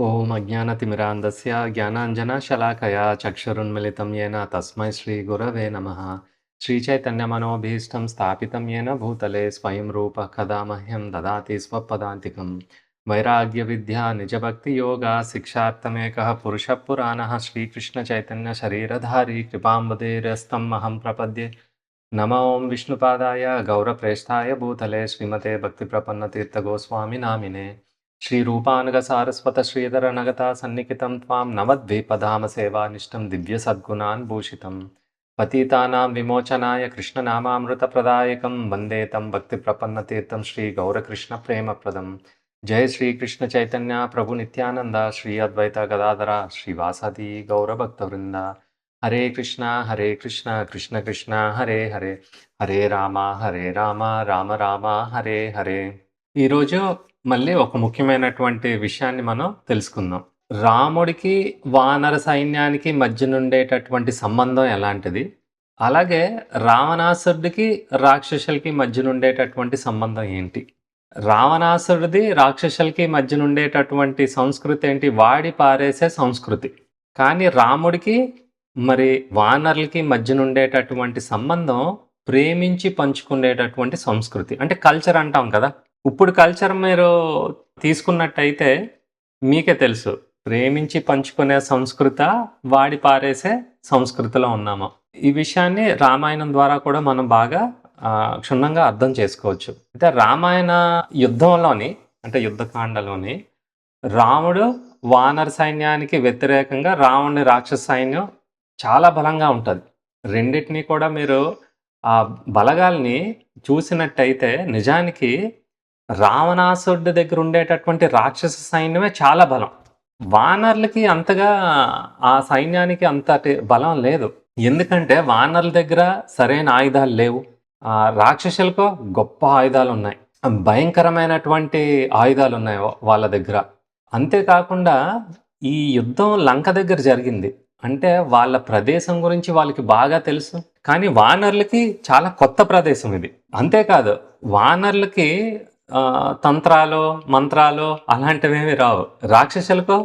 ఓం అజ్ఞానతిమిరాంధస్య జ్ఞానాంజనశలాకయా చక్షురున్మిళితం येन తస్మై శ్రీగురవే నమః. శ్రీచైతన్యమనోభీష్టం స్థాపితం येन భూతలే స్వయం రూపः కదా మహ్యం దదాతి స్వపదాంతికం. వైరాగ్యవిద్యా నిజభక్తియోగా శిక్షార్థమేకः పురుషः పురాణः శ్రీకృష్ణచైతన్య శరీరధారీ కృపాంబుధేరస్తం అహం ప్రపద్యే. నమో ఓం విష్ణుపాదాయ గౌరప్రేష్ఠాయ భూతలే శ్రీమతే భక్తిప్రపన్నతీర్థగోస్వామి నామినే. श्रीरूपानुगसारस्वत श्रीधरनगता सन्निहितं त्वां नवद्वीपधाम सेवानिष्टं दिव्यसद्गुणान् भूषितं पतितानां विमोचनाय कृष्णनामामृतप्रदायकं वन्दे तं भक्तिप्रपन्नतीर्थं श्रीगौरकृष्णप्रेमप्रदं. जय श्रीकृष्णचैतन्य प्रभु नित्यानन्द श्री अद्वैत गदाधर श्रीवासादि गौरभक्तवृन्द. हरे कृष्णा कृष्ण कृष्ण हरे हरे, हरे राम राम राम हरे हरे. ఈరోజు మళ్ళీ ఒక ముఖ్యమైనటువంటి విషయాన్ని మనం తెలుసుకుందాం. రాముడికి వానర సైన్యానికి మధ్య నుండేటటువంటి సంబంధం ఎలాంటిది, అలాగే రావణాసురుడికి రాక్షసులకి మధ్య నుండేటటువంటి సంబంధం ఏంటి, రావణాసురుడిది రాక్షసులకి మధ్య నుండేటటువంటి సంస్కృతి ఏంటి, వాడి పారేసే సంస్కృతి. కానీ రాముడికి మరి వానరులకి మధ్య నుండేటటువంటి సంబంధం ప్రేమించి పంచుకునేటటువంటి సంస్కృతి, అంటే కల్చర్ అంటాం కదా. ఇప్పుడు కల్చర్ మీరు తీసుకున్నట్టయితే మీకే తెలుసు, ప్రేమించి పంచుకునే సంస్కృత, వాడి పారేసే సంస్కృతిలో ఉన్నాము. ఈ విషయాన్ని రామాయణం ద్వారా కూడా మనం బాగా క్షుణ్ణంగా అర్థం చేసుకోవచ్చు. అయితే రామాయణ యుద్ధంలోని, అంటే యుద్ధకాండలోని రాముడు వానర సైన్యానికి వ్యతిరేకంగా రావణుని రాక్షస సైన్యం చాలా బలంగా ఉంటుంది. రెండింటినీ కూడా మీరు ఆ బలగాల్ని చూసినట్టయితే నిజానికి రావణాసురుడి దగ్గర ఉండేటటువంటి రాక్షస సైన్యమే చాలా బలం. వానర్లకి అంతగా ఆ సైన్యానికి అంతటి బలం లేదు. ఎందుకంటే వానర్ల దగ్గర సరైన ఆయుధాలు లేవు, రాక్షసులకు గొప్ప ఆయుధాలు ఉన్నాయి, భయంకరమైనటువంటి ఆయుధాలు ఉన్నాయి వాళ్ళ దగ్గర. అంతేకాకుండా ఈ యుద్ధం లంక దగ్గర జరిగింది అంటే వాళ్ళ ప్రదేశం గురించి వాళ్ళకి బాగా తెలుసు. కానీ వానర్లకి చాలా కొత్త ప్రదేశం ఇది. అంతేకాదు వానర్లకి తంత్రాలు మంత్రాలు అలాంటివేమీ రావు. రాక్షసులకు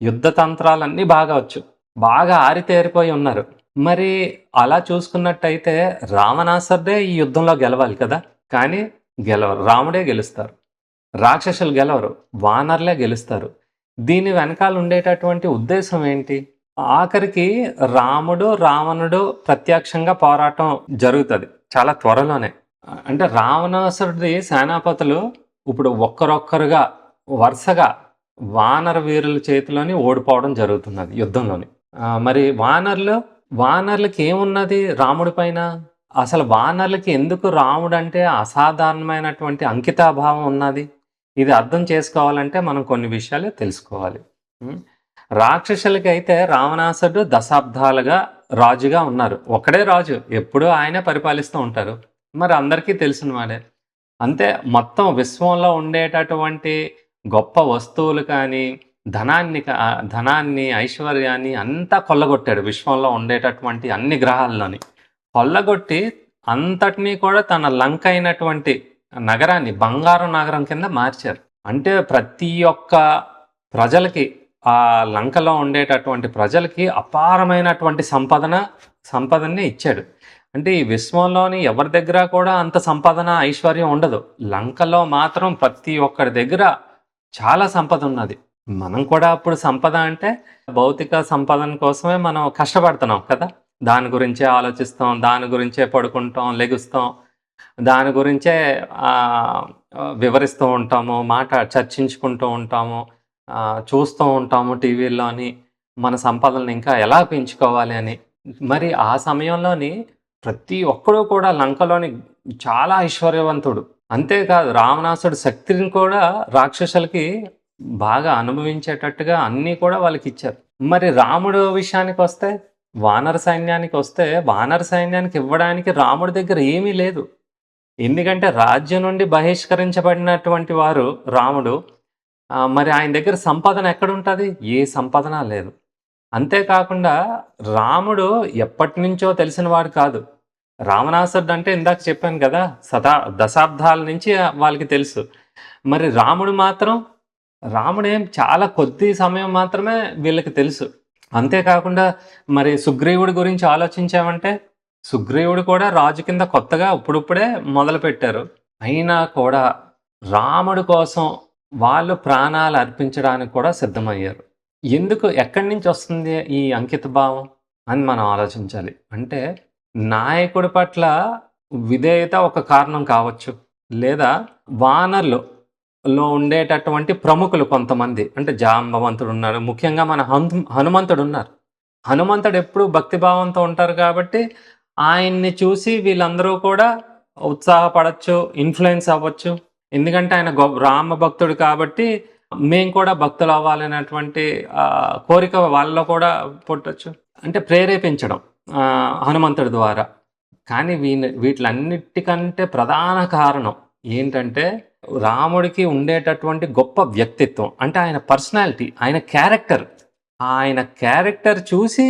యుద్ధ తంత్రాలన్నీ బాగా వచ్చు, బాగా ఆరితేరిపోయి ఉన్నారు. మరి అలా చూసుకున్నట్టయితే రావణాసురుడే ఈ యుద్ధంలో గెలవాలి కదా, కానీ గెలవరు. రాముడే గెలుస్తారు, రాక్షసులు గెలవరు, వానర్లే గెలుస్తారు. దీని వెనకాల ఉండేటటువంటి ఉద్దేశం ఏంటి? ఆఖరికి రాముడు రావణుడు ప్రత్యక్షంగా పోరాటం జరుగుతుంది చాలా త్వరలోనే. అంటే రావణాసురుడి సేనాపతులు ఇప్పుడు ఒక్కరొక్కరుగా వరుసగా వానర వీరుల చేతిలోని ఓడిపోవడం జరుగుతున్నది యుద్ధంలోని. మరి వానర్లకి ఏమున్నది రాముడి పైన? అసలు వానర్లకి ఎందుకు రాముడు అంటే అసాధారణమైనటువంటి అంకితాభావం ఉన్నది? ఇది అర్థం చేసుకోవాలంటే మనం కొన్ని విషయాలు తెలుసుకోవాలి. రాక్షసులకి అయితే రావణాసురుడు దశాబ్దాలుగా రాజుగా ఉన్నారు. ఒకడే రాజు, ఎప్పుడూ ఆయనే పరిపాలిస్తూ ఉంటారు. మరి అందరికీ తెలిసిన వాడే. అంతే, మొత్తం విశ్వంలో ఉండేటటువంటి గొప్ప వస్తువులు కానీ ధనాన్ని ఐశ్వర్యాన్ని అంతా కొల్లగొట్టాడు. విశ్వంలో ఉండేటటువంటి అన్ని గ్రహాల్లోని కొల్లగొట్టి అంతటినీ కూడా తన లంక అయినటువంటి నగరాన్ని బంగారు నగరం కింద మార్చారు. అంటే ప్రతి ఒక్క ప్రజలకి, ఆ లంకలో ఉండేటటువంటి ప్రజలకి అపారమైనటువంటి సంపదని ఇచ్చాడు. అంటే ఈ విశ్వంలోని ఎవరి దగ్గర కూడా అంత సంపదన ఐశ్వర్యం ఉండదు. లంకలో మాత్రం ప్రతి ఒక్కరి దగ్గర చాలా సంపద ఉన్నది. మనం కూడా అప్పుడు సంపద అంటే భౌతిక సంపదన కోసమే మనం కష్టపడుతున్నాం కదా, దాని గురించే ఆలోచిస్తాం, దాని గురించే పడుకుంటాం, లెగుస్తాం, దాని గురించే వివరిస్తూ ఉంటాము, చర్చించుకుంటూ ఉంటాము, చూస్తూ ఉంటాము టీవీల్లోని మన సంపదలను ఇంకా ఎలా పెంచుకోవాలి అని. మరి ఆ సమయంలోని ప్రతి ఒక్కడు కూడా లంకలోని చాలా ఐశ్వర్యవంతుడు. అంతేకాదు రావణాసుడి శక్తిని కూడా రాక్షసులకి బాగా అనుభవించేటట్టుగా అన్నీ కూడా వాళ్ళకి ఇచ్చారు. మరి రాముడు విషయానికి వస్తే, వానర సైన్యానికి ఇవ్వడానికి రాముడి దగ్గర ఏమీ లేదు. ఎందుకంటే రాజ్యం నుండి బహిష్కరించబడినటువంటి వారు రాముడు. మరి ఆయన దగ్గర సంపాదన ఎక్కడుంటుంది? ఏ సంపాదన లేదు. అంతేకాకుండా రాముడు ఎప్పటి నుంచో తెలిసిన వాడు కాదు. రావణాసురుడు అంటే ఇందాక చెప్పాను కదా, దశాబ్దాల నుంచి వాళ్ళకి తెలుసు. మరి రాముడు మాత్రం రాముడేం చాలా కొద్ది సమయం మాత్రమే వీళ్ళకి తెలుసు. అంతేకాకుండా మరి సుగ్రీవుడి గురించి ఆలోచించామంటే, సుగ్రీవుడు కూడా రాజు కింద కొత్తగా ఇప్పుడిప్పుడే మొదలుపెట్టారు. అయినా కూడా రాముడి కోసం వాళ్ళు ప్రాణాలు అర్పించడానికి కూడా సిద్ధమయ్యారు. ఎందుకు ఎక్కడి నుంచి వస్తుంది ఈ అంకిత భావం అని మనం ఆలోచించాలి. అంటే నాయకుడి పట్ల విధేయత ఒక కారణం కావచ్చు. లేదా వానరులో ఉండేటటువంటి ప్రముఖులు కొంతమంది అంటే జాంబవంతుడున్నారు. ముఖ్యంగా మన హనుమంతుడున్నారు. హనుమంతుడు ఎప్పుడు భక్తిభావంతో ఉంటారు కాబట్టి ఆయన్ని చూసి వీళ్ళందరూ కూడా ఉత్సాహపడొచ్చు, ఇన్‌ఫ్లూయెన్స్ అవ్వచ్చు. ఎందుకంటే ఆయన రామ భక్తుడు కాబట్టి మేము కూడా భక్తులవ్వాలనేటువంటి కోరిక వాళ్ళలో కూడా పుట్టొచ్చు. అంటే ప్రేరేపించడం హనుమంతుడి ద్వారా. కానీ వీటిలన్నిటికంటే ప్రధాన కారణం ఏంటంటే రాముడికి ఉండేటటువంటి గొప్ప వ్యక్తిత్వం. అంటే ఆయన పర్సనాలిటీ, ఆయన క్యారెక్టర్ చూసి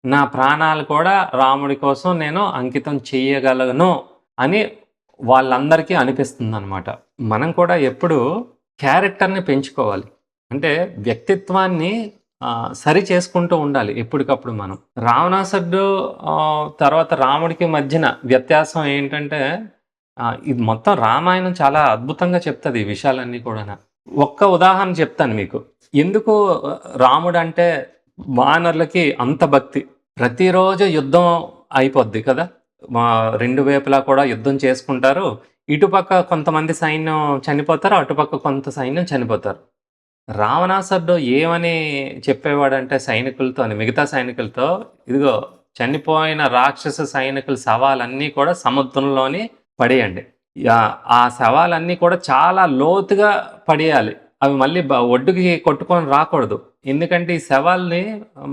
నా ప్రాణాలు కూడా రాముడి కోసం నేను అంకితం చేయగలను అని వాళ్ళందరికీ అనిపిస్తుందనమాట. మనం కూడా ఎప్పుడు క్యారెక్టర్‌ని పెంచుకోవాలి. అంటే వ్యక్తిత్వాన్ని సరి చేసుకుంటూ ఉండాలి ఎప్పటికప్పుడు మనం. రావణాసురుడు తర్వాత రాముడికి మధ్యన వ్యత్యాసం ఏంటంటే ఇది మొత్తం రామాయణం చాలా అద్భుతంగా చెప్తది ఈ విషయాలన్నీ కూడాను. ఒక్క ఉదాహరణ చెప్తాను మీకు. ఎందుకు రాముడంటే వానరులకి అంత భక్తి? ప్రతిరోజు యుద్ధం అయిపోద్ది కదా! రెండు వైపులా కూడా యుద్ధం చేసుకుంటారు. ఇటుపక్క కొంతమంది సైన్యం చనిపోతారు. అటుపక్క కొంత సైన్యం చనిపోతారు. రావణాసురుడు ఏమని చెప్పేవాడంటే మిగతా సైనికులతో, ఇదిగో చనిపోయిన రాక్షస సైనికుల శవాలన్నీ కూడా సముద్రంలోని పడేయండి. ఆ శవాలన్నీ కూడా చాలా లోతుగా పడేయాలి. అవి మళ్ళీ ఒడ్డుకి కొట్టుకొని రాకూడదు. ఎందుకంటే ఈ శవాల్ని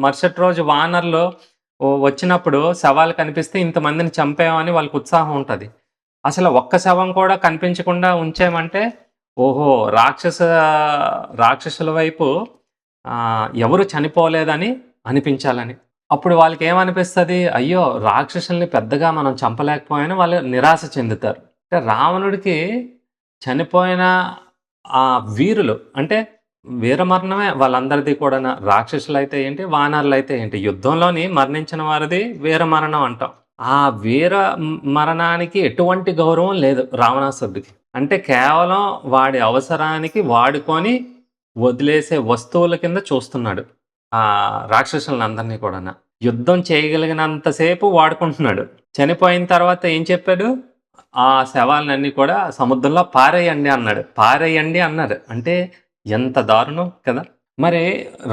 మరుసటి రోజు వానరులు వచ్చినప్పుడు శవాలు కనిపిస్తే ఇంతమందిని చంపామని వాళ్ళకి ఉత్సాహం ఉంటది. అసలు ఒక్క శవం కూడా కనిపించకుండా ఉంచామంటే ఓహో! రాక్షసుల వైపు ఎవరు చనిపోలేదని అనిపించాలని. అప్పుడు వాళ్ళకేమనిపిస్తది? అయ్యో! రాక్షసుల్ని పెద్దగా మనం చంపలేకపోయామని వాళ్ళు నిరాశ చెందుతారు. అంటే రావణుడికి చనిపోయిన వీరులు అంటే వీరమరణమే వాళ్ళందరిది కూడాను. రాక్షసులైతే ఏంటి, వానరులైతే ఏంటి, యుద్ధంలోని మరణించిన వారిది వీరమరణం అంటాం. ఆ వీర మరణానికి ఎటువంటి గౌరవం లేదు రావణాసురుడికి. అంటే కేవలం వాడి అవసరానికి వాడుకొని వదిలేసే వస్తువుల కింద చూస్తున్నాడు రాక్షసులందరినీ కూడాను. యుద్ధం చేయగలిగినంత సేపు వాడుకుంటున్నాడు. చనిపోయిన తర్వాత ఏం చెప్పాడు? ఆ శవాలన్నీ కూడా సముద్రంలో పారేయండి అన్నాడు. పారేయండి అన్నాడు. అంటే ఎంత దారుణం కదా! మరి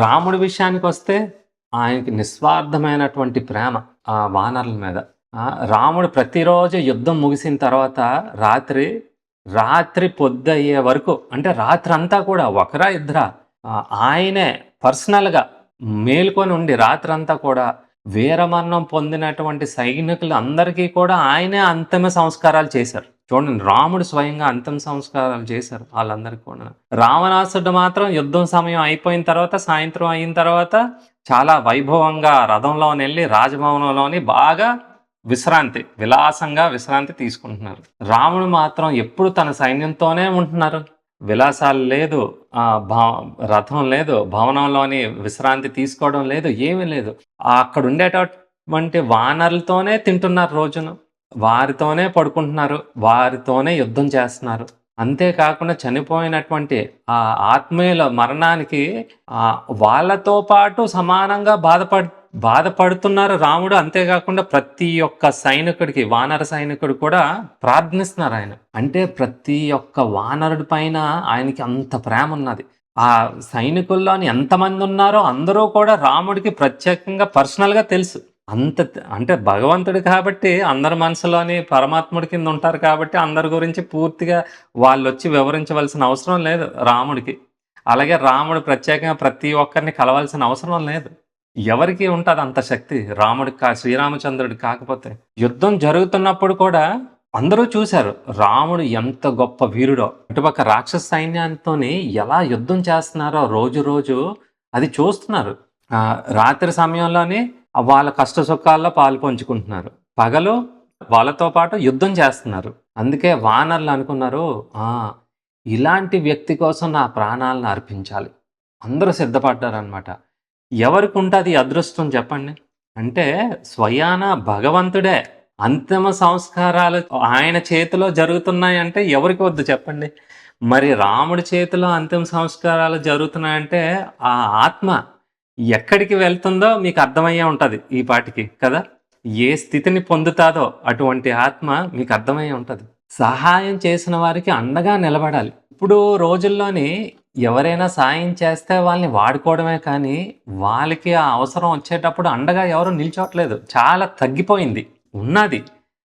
రాముడి విషయానికొస్తే ఆయనకి నిస్వార్థమైనటువంటి ప్రేమ ఆ వానరుల మీద. రాముడు ప్రతిరోజు యుద్ధం ముగిసిన తర్వాత రాత్రి పొద్దయ్యే వరకు అంటే రాత్రంతా కూడా ఒకరా ఇద్దరా ఆయనే పర్సనల్‌గా మేలుకొని ఉండి రాత్రంతా కూడా వీరమరణం పొందినటువంటి సైనికులు అందరికీ కూడా ఆయనే అంతిమ సంస్కారాలు చేశారు. చూడండి, రాముడు స్వయంగా అంతిమ సంస్కారాలు చేశారు వాళ్ళందరికీ కూడా. రావణాసురుడు మాత్రం యుద్ధం సమయం అయిపోయిన తర్వాత, సాయంత్రం అయిన తర్వాత చాలా వైభవంగా రథంలోనెళ్ళి రాజభవనంలోని బాగా విలాసంగా విశ్రాంతి తీసుకుంటున్నారు. రాముడు మాత్రం ఎప్పుడు తన సైన్యంతోనే ఉంటున్నారు. విలాసాలు లేదు, రథం లేదు, భవనంలోని విశ్రాంతి తీసుకోవడం లేదు, ఏమీ లేదు. అక్కడ ఉండేటటువంటి వానరులతోనే తింటున్నారు రోజును, వారితోనే పడుకుంటున్నారు, వారితోనే యుద్ధం చేస్తున్నారు. అంతేకాకుండా చనిపోయినటువంటి ఆ ఆత్మీయుల మరణానికి వాళ్ళతో పాటు సమానంగా బాధపడుతున్నారు రాముడు. అంతేకాకుండా ప్రతి ఒక్క సైనికుడికి, వానర సైనికుడు కూడా ప్రార్థిస్తున్నారు ఆయన. అంటే ప్రతి ఒక్క వానరుడి పైన ఆయనకి అంత ప్రేమ ఉన్నది. ఆ సైనికుల్లోని ఎంతమంది ఉన్నారో అందరూ కూడా రాముడికి ప్రత్యేకంగా పర్సనల్గా తెలుసు. అంటే భగవంతుడు కాబట్టి అందరి మనసులోని పరమాత్ముడి కింద ఉంటారు కాబట్టి అందరి గురించి పూర్తిగా వాళ్ళొచ్చి వివరించవలసిన అవసరం లేదు రాముడికి. అలాగే రాముడు ప్రత్యేకంగా ప్రతి ఒక్కరిని కలవాల్సిన అవసరం లేదు. ఎవరికి ఉంటుంది అంత శక్తి? శ్రీరామచంద్రుడికి కాకపోతే. యుద్ధం జరుగుతున్నప్పుడు కూడా అందరూ చూశారు రాముడు ఎంత గొప్ప వీరుడో. ఇటుపక్క రాక్షస సైన్యంతోని ఎలా యుద్ధం చేస్తున్నారో రోజు అది చూస్తున్నారు. రాత్రి సమయంలోనే వాళ్ళ కష్ట సుఖాల్లో పాలు పంచుకుంటున్నారు. పగలు వాళ్ళతో పాటు యుద్ధం చేస్తున్నారు. అందుకే వానరులు అనుకున్నారు, ఇలాంటి వ్యక్తి కోసం నా ప్రాణాలను అర్పించాలి. అందరూ సిద్ధపడ్డారనమాట. ఎవరికుంటది ఈ అదృష్టం చెప్పండి? అంటే స్వయాన భగవంతుడే అంతిమ సంస్కారాలు ఆయన చేతిలో జరుగుతున్నాయంటే ఎవరికి వద్దు చెప్పండి? మరి రాముడి చేతిలో అంతిమ సంస్కారాలు జరుగుతున్నాయంటే ఆ ఆత్మ ఎక్కడికి వెళ్తుందో మీకు అర్థమయ్యే ఉంటది ఈ పాటికి కదా! ఏ స్థితిని పొందుతాదో అటువంటి ఆత్మ మీకు అర్థమయ్యే ఉంటది. సహాయం చేసిన వారికి అండగా నిలబడాలి. ఇప్పుడు రోజుల్లోని ఎవరైనా సాయం చేస్తే వాళ్ళని వాడుకోవడమే కానీ, వాళ్ళకి ఆ అవసరం వచ్చేటప్పుడు అండగా ఎవరు నిల్చోట్లేదు. చాలా తగ్గిపోయింది. ఉన్నది.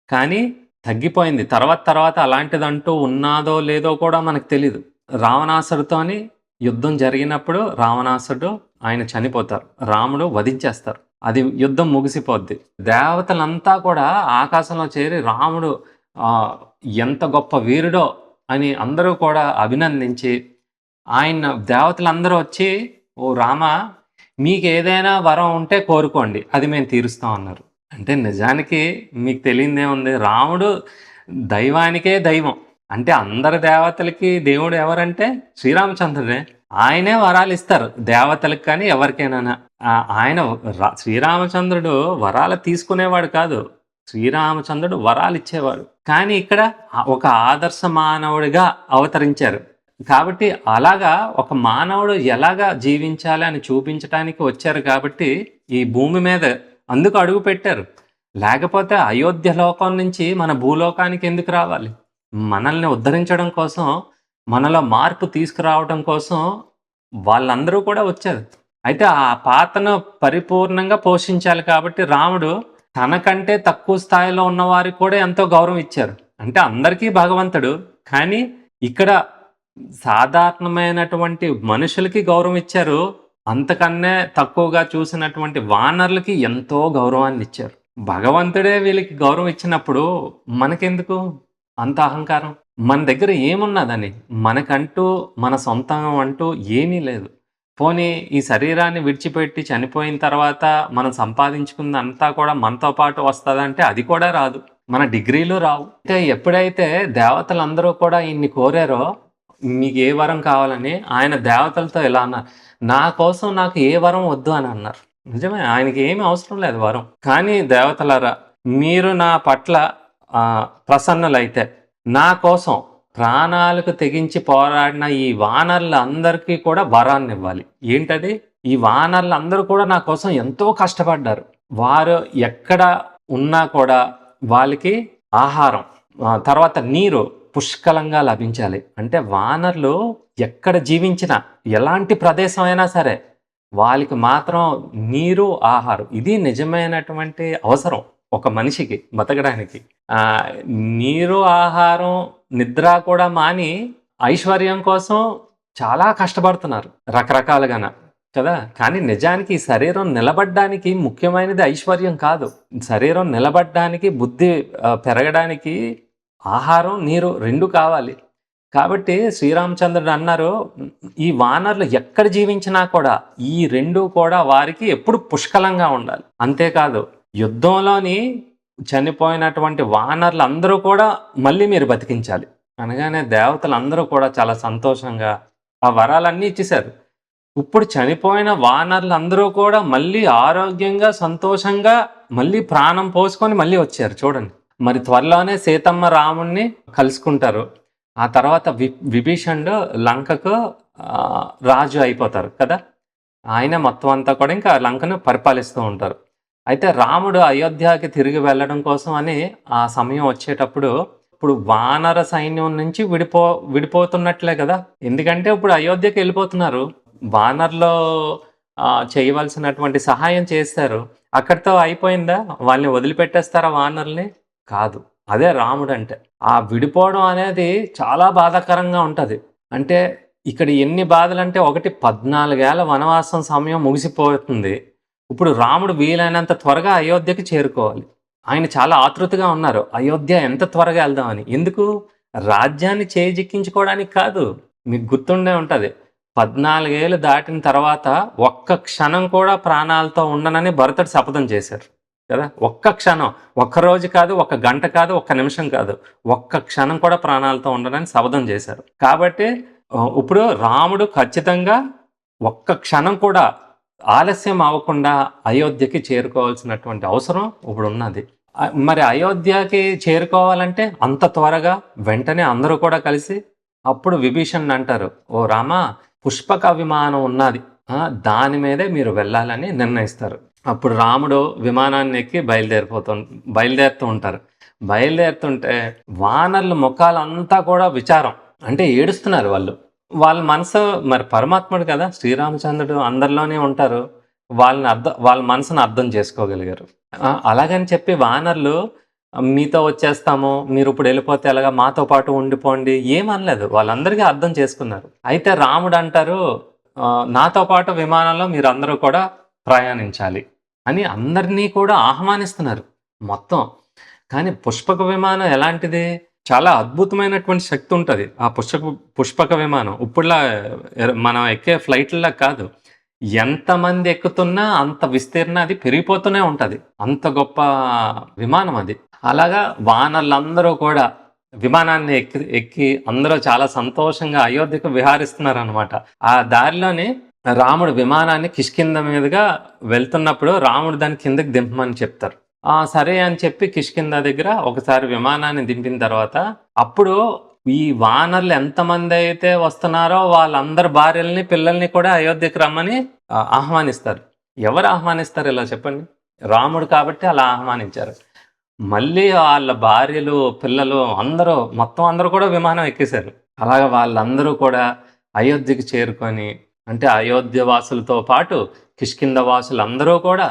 కానీ తగ్గిపోయింది. తర్వాత అలాంటిదంటూ ఉన్నాదో లేదో కూడా మనకు తెలీదు. రావణాసుడితోని యుద్ధం జరిగినప్పుడు రావణాసుడు ఆయన చనిపోతారు. రాముడు వధించేస్తారు. అది యుద్ధం ముగిసిపోద్ది. దేవతలంతా కూడా ఆకాశంలో చేరి రాముడు ఎంత గొప్ప వీరుడో అని అందరూ కూడా అభినందించి ఆయన దేవతలందరూ వచ్చి ఓ రామ మీకేదైనా వరం ఉంటే కోరుకోండి అది మేము తీరుస్తాం అన్నారు. అంటే నిజానికి మీకు తెలియదేముంది, రాముడు దైవానికే దైవం. అంటే అందరి దేవతలకి దేవుడు ఎవరంటే శ్రీరామచంద్రుడే. ఆయనే వరాలు ఇస్తారు దేవతలకు కానీ ఎవరికైనా. ఆయన శ్రీరామచంద్రుడు వరాలు తీసుకునేవాడు కాదు, శ్రీరామచంద్రుడు వరాలు ఇచ్చేవాడు. కానీ ఇక్కడ ఒక ఆదర్శ మానవుడిగా అవతరించారు. కాబట్టి అలాగా ఒక మానవుడు ఎలాగా జీవించాలి అని చూపించడానికి వచ్చారు కాబట్టి ఈ భూమి మీద అందుకు అడుగు పెట్టారు. లేకపోతే అయోధ్య లోకం నుంచి మన భూలోకానికి ఎందుకు రావాలి? మనల్ని ఉద్ధరించడం కోసం, మనలో మార్పు తీసుకురావడం కోసం వాళ్ళందరూ కూడా వచ్చారు. అయితే ఆ పాత్రను పరిపూర్ణంగా పోషించాలి కాబట్టి రాముడు తనకంటే తక్కువ స్థాయిలో ఉన్న వారికి కూడా ఎంతో గౌరవం ఇచ్చారు. అంటే అందరికీ భగవంతుడు, కానీ ఇక్కడ సాధారణమైనటువంటి మనుషులకి గౌరవం ఇచ్చారు. అంతకన్నా తక్కువగా చూసినటువంటి వానరులకి ఎంతో గౌరవాన్ని ఇచ్చారు. భగవంతుడే వీళ్ళకి గౌరవం ఇచ్చినప్పుడు మనకెందుకు అంత అహంకారం? మన దగ్గర ఏమున్నదని? మనకంటూ మన సొంతం అంటూ ఏమీ లేదు. పోనీ ఈ శరీరాన్ని విడిచిపెట్టి చనిపోయిన తర్వాత మనం సంపాదించుకుందంతా కూడా మనతో పాటు వస్తుందంటే అది కూడా రాదు. మన డిగ్రీలు రావు. అంటే ఎప్పుడైతే దేవతలందరూ కూడా ఇన్ని కోరారో మీకు ఏ వరం కావాలని ఆయన దేవతలతో ఇలా అన్నారు, నా కోసం నాకు ఏ వరం వద్దు అని అన్నారు. నిజమే, ఆయనకి ఏమి అవసరం లేదు వరం. కానీ దేవతలారా మీరు నా పట్ల ప్రసన్నులైతే నా కోసం ప్రాణాలకు తెగించి పోరాడిన ఈ వానరులందరికీ కూడా వరాన్ని ఇవ్వాలి. ఏంటది? ఈ వానరులందరూ కూడా నా కోసం ఎంతో కష్టపడ్డారు. వారు ఎక్కడ ఉన్నా కూడా వాళ్ళకి ఆహారం, తర్వాత నీరు పుష్కలంగా లభించాలి. అంటే వానరులు ఎక్కడ జీవించినా ఎలాంటి ప్రదేశం అయినా సరే వాళ్ళకి మాత్రం నీరు, ఆహారం ఇది నిజమైనటువంటి అవసరం ఒక మనిషికి బతకడానికి. నీరు, ఆహారం, నిద్ర కూడా మాని ఐశ్వర్యం కోసం చాలా కష్టపడుతున్నారు రకరకాలుగాన కదా. కానీ నిజానికి ఈ శరీరం నిలబడడానికి ముఖ్యమైనది ఐశ్వర్యం కాదు. శరీరం నిలబడడానికి, బుద్ధి పెరగడానికి ఆహారం, నీరు రెండు కావాలి. కాబట్టి శ్రీరామచంద్రుడు అన్నారు, ఈ వానరులు ఎక్కడ జీవించినా కూడా ఈ రెండు కూడా వారికి ఎప్పుడు పుష్కలంగా ఉండాలి. అంతేకాదు యుద్ధంలోని చనిపోయినటువంటి వానరులు అందరూ కూడా మళ్ళీ మీరు బతికించాలి అనగానే దేవతలందరూ కూడా చాలా సంతోషంగా ఆ వరాలన్నీ ఇచ్చేశారు. ఇప్పుడు చనిపోయిన వానరులు అందరూ కూడా మళ్ళీ ఆరోగ్యంగా, సంతోషంగా మళ్ళీ ప్రాణం పోసుకొని మళ్ళీ వచ్చారు. చూడండి, మరి త్వరలోనే సీతమ్మ రాముణ్ణి కలుసుకుంటారు. ఆ తర్వాత విభీషణుడు లంకకు రాజు అయిపోతారు కదా. ఆయన మొత్తం అంతా కూడా ఇంకా లంకను పరిపాలిస్తూ ఉంటారు. అయితే రాముడు అయోధ్యకి తిరిగి వెళ్ళడం కోసం అని ఆ సమయం వచ్చేటప్పుడు ఇప్పుడు వానర సైన్యం నుంచి విడిపోతున్నట్లే కదా. ఎందుకంటే ఇప్పుడు అయోధ్యకి వెళ్ళిపోతున్నారు. వానర్లో చేయవలసినటువంటి సహాయం చేస్తారు, అక్కడితో అయిపోయిందా? వాళ్ళని వదిలిపెట్టేస్తారా వానర్ని? కాదు. అదే రాముడు అంటే. ఆ విడిపోవడం అనేది చాలా బాధాకరంగా ఉంటుంది. అంటే ఇక్కడ ఎన్ని బాధలంటే, ఒకటి 14 ఏళ్ల వనవాసం సమయం ముగిసిపోతుంది. ఇప్పుడు రాముడు వీలైనంత త్వరగా అయోధ్యకి చేరుకోవాలి. ఆయన చాలా ఆతృతగా ఉన్నారు, అయోధ్య ఎంత త్వరగా వెళ్దామని. ఎందుకు? రాజ్యాన్ని చేజిక్కించుకోవడానికి కాదు. మీకు గుర్తుండే ఉంటుంది, 14 ఏళ్ళు దాటిన తర్వాత ఒక్క క్షణం కూడా ప్రాణాలతో ఉండనని భరతుడు శపథం చేశారు. కదా. ఒక్క క్షణం, ఒక్క రోజు కాదు, ఒక్క గంట కాదు, ఒక్క నిమిషం కాదు, ఒక్క క్షణం కూడా ప్రాణాలతో ఉండడానికి శపథం చేశారు. కాబట్టి ఇప్పుడు రాముడు ఖచ్చితంగా ఒక్క క్షణం కూడా ఆలస్యం అవ్వకుండా అయోధ్యకి చేరుకోవాల్సినటువంటి అవసరం ఇప్పుడు ఉన్నది. మరి అయోధ్యకి చేరుకోవాలంటే అంత త్వరగా వెంటనే అందరూ కూడా కలిసి అప్పుడు విభీషణ్ అంటారు, ఓ రామ, పుష్పక విమానం ఉన్నది, దాని మీదే మీరు వెళ్ళాలని నిర్ణయిస్తారు. అప్పుడు రాముడు విమానాన్ని ఎక్కి బయలుదేరుతూ ఉంటారు. బయలుదేరుతుంటే వానర్ల ముఖాలంతా కూడా విచారం, అంటే ఏడుస్తున్నారు వాళ్ళు. వాళ్ళ మనసు మరి పరమాత్ముడు కదా, శ్రీరామచంద్రుడు అందరిలోనే ఉంటారు, వాళ్ళ మనసును అర్థం చేసుకోగలిగారు. అలాగని చెప్పి వానర్లు మీతో వచ్చేస్తాము, మీరు ఇప్పుడు వెళ్ళిపోతే ఎలాగా, మాతో పాటు ఉండిపోండి ఏమనలేదు, వాళ్ళందరికీ అర్థం చేసుకున్నారు. అయితే రాముడు అంటారు, నాతో పాటు విమానంలో మీరు అందరూ కూడా ప్రయాణించాలి అని అందరినీ కూడా ఆహ్వానిస్తున్నారు మొత్తం. కానీ పుష్పక విమానం ఎలాంటిది, చాలా అద్భుతమైనటువంటి శక్తి ఉంటుంది ఆ పుష్పక విమానం. ఇప్పుడులా మనం ఎక్కే ఫ్లైట్లా కాదు, ఎంతమంది ఎక్కుతున్నా అంత విస్తీర్ణ అది పెరిగిపోతూనే ఉంటుంది, అంత గొప్ప విమానం అది. అలాగా వానర్లందరూ కూడా విమానాన్ని ఎక్కి అందరూ చాలా సంతోషంగా అయోధ్యకు విహారిస్తున్నారు అనమాట. ఆ దారిలోనే రాముడు విమానాన్ని కిష్కింద మీదుగా వెళ్తున్నప్పుడు రాముడు దాని కిందకి దింపమని చెప్తారు. సరే అని చెప్పి కిష్కింద దగ్గర ఒకసారి విమానాన్ని దింపిన తర్వాత అప్పుడు ఈ వానర్లు ఎంతమంది అయితే వస్తున్నారో వాళ్ళందరి భార్యల్ని పిల్లల్ని కూడా అయోధ్యకి రమ్మని ఆహ్వానిస్తారు. ఎవరు ఆహ్వానిస్తారు ఇలా చెప్పండి? రాముడు కాబట్టి అలా ఆహ్వానించారు. మళ్ళీ వాళ్ళ భార్యలు పిల్లలు మొత్తం అందరూ కూడా విమానం ఎక్కేశారు. అలాగే వాళ్ళందరూ కూడా అయోధ్యకి చేరుకొని, అంటే అయోధ్య వాసులతో పాటు కిష్కింద వాసులు అందరూ కూడా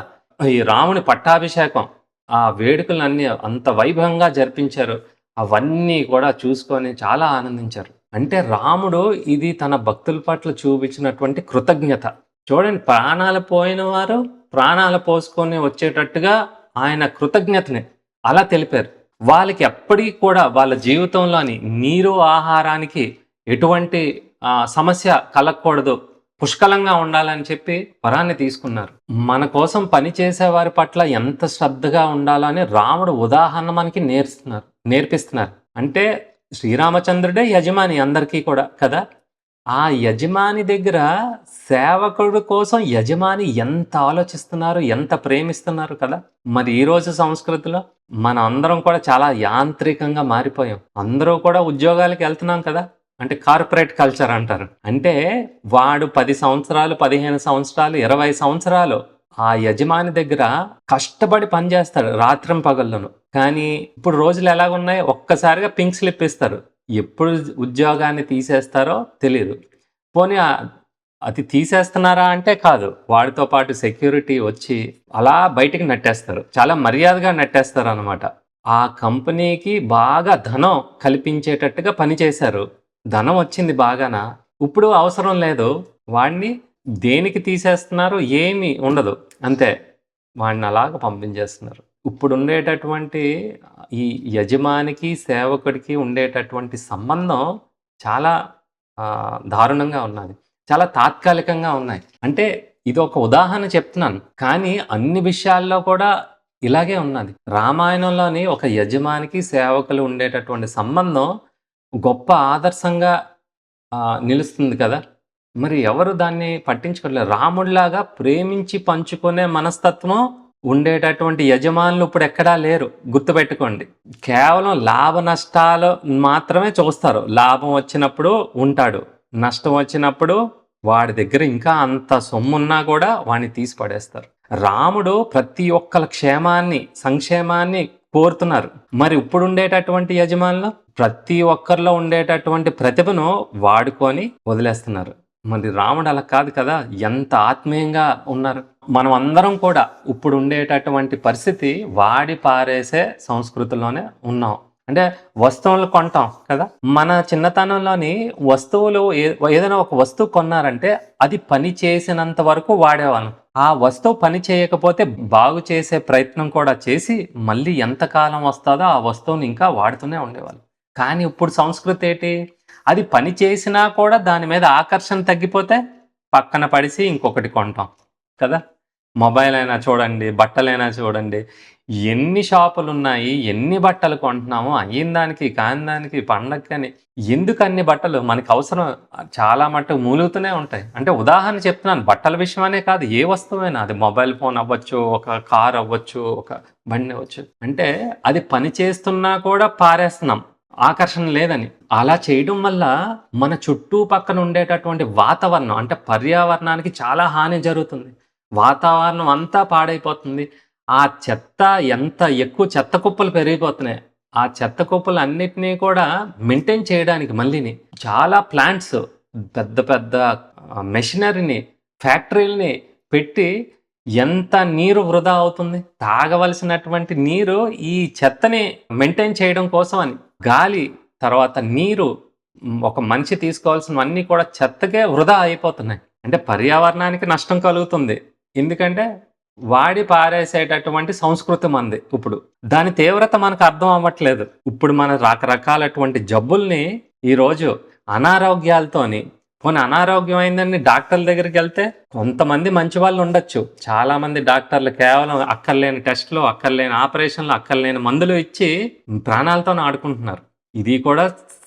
ఈ రాముని పట్టాభిషేకం ఆ వేడుకలన్నీ అంత వైభవంగా జరిపించారు. అవన్నీ కూడా చూసుకొని చాలా ఆనందించారు. అంటే రాముడు ఇది తన భక్తుల పట్ల చూపించినటువంటి కృతజ్ఞత. చూడండి, ప్రాణాలు పోయిన వారు ప్రాణాలు పోసుకొని వచ్చేటట్టుగా ఆయన కృతజ్ఞతని అలా తెలిపారు. వాళ్ళకి ఎప్పటికీ కూడా వాళ్ళ జీవితంలోని నీరు ఆహారానికి ఎటువంటి సమస్య కలగకూడదు, పుష్కలంగా ఉండాలని చెప్పి వరాన్ని తీసుకున్నారు. మన కోసం పని చేసే వారి పట్ల ఎంత శ్రద్ధగా ఉండాలో అని రాముడు ఉదాహరణ మనకి నేర్పిస్తున్నారు. అంటే శ్రీరామచంద్రుడే యజమాని అందరికీ కూడా కదా. ఆ యజమాని దగ్గర సేవకుడు కోసం యజమాని ఎంత ఆలోచిస్తున్నారు, ఎంత ప్రేమిస్తున్నారు కదా. మరి ఈరోజు సంస్కృతిలో మన అందరం కూడా చాలా యాంత్రికంగా మారిపోయాం. అందరూ కూడా ఉద్యోగాలకు వెళ్తున్నాం కదా, అంటే కార్పొరేట్ కల్చర్ అంటారు. అంటే వాడు 10 సంవత్సరాలు 15 సంవత్సరాలు 20 సంవత్సరాలు ఆ యజమాని దగ్గర కష్టపడి పనిచేస్తాడు రాత్రం పగళ్ళను. కానీ ఇప్పుడు రోజులు ఎలాగున్నాయి, ఒక్కసారిగా పింక్ స్లిప్ ఇస్తారు, ఎప్పుడు ఉద్యోగాన్ని తీసేస్తారో తెలియదు. పోనీ అది తీసేస్తున్నారా అంటే కాదు, వాడితో పాటు సెక్యూరిటీ వచ్చి అలా బయటికి నెట్టేస్తారు, చాలా మర్యాదగా నెట్టేస్తారు అనమాట. ఆ కంపెనీకి బాగా ధనం కల్పించేటట్టుగా పనిచేశారు, ధనం వచ్చింది బాగానా, ఇప్పుడు అవసరం లేదు, వాడిని దేనికి తీసేస్తున్నారు, ఏమీ ఉండదు, అంతే వాడిని అలాగ పంపించేస్తున్నారు. ఇప్పుడు ఉండేటటువంటి ఈ యజమానికి సేవకుడికి ఉండేటటువంటి సంబంధం చాలా దారుణంగా ఉన్నది, చాలా తాత్కాలికంగా ఉన్నాయి. అంటే ఇది ఒక ఉదాహరణ చెప్తున్నాను, కానీ అన్ని విషయాల్లో కూడా ఇలాగే ఉన్నది. రామాయణంలోని ఒక యజమానికి సేవకులు ఉండేటటువంటి సంబంధం గొప్ప ఆదర్శంగా నిలుస్తుంది కదా. మరి ఎవరు దాన్ని పట్టించుకోలేదు. రాముడిలాగా ప్రేమించి పంచుకునే మనస్తత్వం ఉండేటటువంటి యజమానులు ఇప్పుడు ఎక్కడా లేరు, గుర్తుపెట్టుకోండి. కేవలం లాభ నష్టాలు మాత్రమే చూస్తారు. లాభం వచ్చినప్పుడు ఉంటాడు, నష్టం వచ్చినప్పుడు వాడి దగ్గర ఇంకా అంత సొమ్మున్నా కూడా వాడిని తీసి పడేస్తారు. రాముడు ప్రతి ఒక్కరి క్షేమాన్ని సంక్షేమాన్ని కోరుతున్నారు. మరి ఇప్పుడు ఉండేటటువంటి యజమానులు ప్రతి ఒక్కరిలో ఉండేటటువంటి ప్రతిభను వాడుకొని వదిలేస్తున్నారు. మరి రాముడు అలా కాదు కదా, ఎంత ఆత్మీయంగా ఉన్నారు. మనం అందరం కూడా ఇప్పుడు ఉండేటటువంటి పరిస్థితి వాడి పారేసే సంస్కృతిలోనే ఉన్నాం. అంటే వస్తువులు కొంటాం కదా, మన చిన్నతనంలోని వస్తువులు ఏదైనా ఒక వస్తువు కొన్నారంటే అది పని చేసినంత వరకు వాడేవాళ్ళం. ఆ వస్తువు పని చేయకపోతే బాగు చేసే ప్రయత్నం కూడా చేసి మళ్ళీ ఎంతకాలం వస్తుందో ఆ వస్తువుని ఇంకా వాడుతూనే ఉండేవాళ్ళు. కానీ ఇప్పుడు సంస్కృతి ఏంటి, అది పని చేసినా కూడా దాని మీద ఆకర్షణ తగ్గిపోతే పక్కన పడిసి ఇంకొకటి కొంటాం కదా. మొబైల్ అయినా చూడండి, బట్టలైనా చూడండి, ఎన్ని షాపులున్నాయి, ఎన్ని బట్టలు కొంటున్నాము, అయిన దానికి, కాని దానికి, పండగకని ఎందుకు అన్ని బట్టలు? మనకు అవసరం చాలా మట్టుకు మూలుగుతూనే ఉంటాయి. అంటే ఉదాహరణ చెప్తున్నాను. బట్టల విషయమనే కాదు, ఏ వస్తువైనా, అది మొబైల్ ఫోన్ అవ్వచ్చు, ఒక కార్ అవ్వచ్చు, ఒక బండి అవ్వచ్చు. అంటే అది పని చేస్తున్నా కూడా పారేస్తున్నాం ఆకర్షణ లేదని. అలా చేయడం వల్ల మన చుట్టూ పక్కన ఉండేటటువంటి వాతావరణం, అంటే పర్యావరణానికి చాలా హాని జరుగుతుంది. వాతావరణం అంతా పాడైపోతుంది. ఆ చెత్త ఎంత ఎక్కువ చెత్త కుప్పలు పెరిగిపోతున్నాయి. ఆ చెత్త కుప్పలన్నిటినీ కూడా మెయింటైన్ చేయడానికి మళ్ళీని చాలా ప్లాంట్స్, పెద్ద పెద్ద మెషినరీని, ఫ్యాక్టరీలని పెట్టి ఎంత నీరు వృధా అవుతుంది. తాగవలసినటువంటి నీరు ఈ చెత్తని మెయింటైన్ చేయడం కోసం అని. గాలి, తర్వాత నీరు, ఒక మనిషి తీసుకోవాల్సినవన్నీ కూడా చెత్తకే వృధా అయిపోతున్నాయి. అంటే పర్యావరణానికి నష్టం కలుగుతుంది. ఎందుకంటే వాడి పారేసేటటువంటి సంస్కృతి మనది. ఇప్పుడు దాని తీవ్రత మనకు అర్థం అవ్వట్లేదు. ఇప్పుడు మన రకరకాలటువంటి జబ్బుల్ని ఈరోజు అనారోగ్యాలతోని, పోనీ అనారోగ్యం అయిందని డాక్టర్ల దగ్గరికి వెళ్తే కొంతమంది మంచి వాళ్ళు ఉండొచ్చు. చాలా మంది డాక్టర్లు కేవలం అక్కర్లేని టెస్టులు, అక్కర్లేని ఆపరేషన్లు, అక్కర్లేని మందులు ఇచ్చి ప్రాణాలతో ఆడుకుంటున్నారు. ఇది కూడా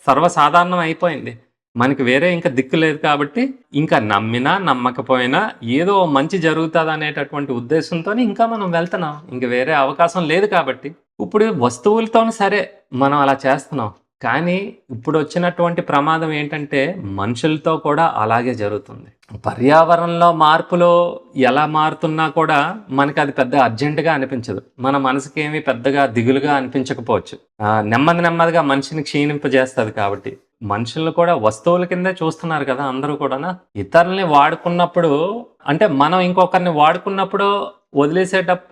సర్వసాధారణం అయిపోయింది. మనకి వేరే ఇంకా దిక్కు లేదు కాబట్టి ఇంకా నమ్మినా నమ్మకపోయినా ఏదో మంచి జరుగుతుంది అనేటటువంటి ఉద్దేశంతో ఇంకా మనం వెళ్తున్నాం. ఇంక వేరే అవకాశం లేదు కాబట్టి ఇప్పుడు వస్తువులతో సరే మనం అలా చేస్తున్నాం. కానీ ఇప్పుడు వచ్చినటువంటి ప్రమాదం ఏంటంటే మనుషులతో కూడా అలాగే జరుగుతుంది. పర్యావరణంలో మార్పులు ఎలా మారుతున్నా కూడా మనకి అది పెద్ద అర్జెంటుగా అనిపించదు. మన మనసుకి ఏమీ పెద్దగా దిగులుగా అనిపించకపోవచ్చు. నెమ్మదిగా మనిషిని క్షీణింపజేస్తుంది. కాబట్టి మనుషులను కూడా వస్తువుల కిందే చూస్తున్నారు కదా అందరూ కూడా. ఇతరుల్ని వాడుకున్నప్పుడు, అంటే మనం ఇంకొకరిని వాడుకున్నప్పుడు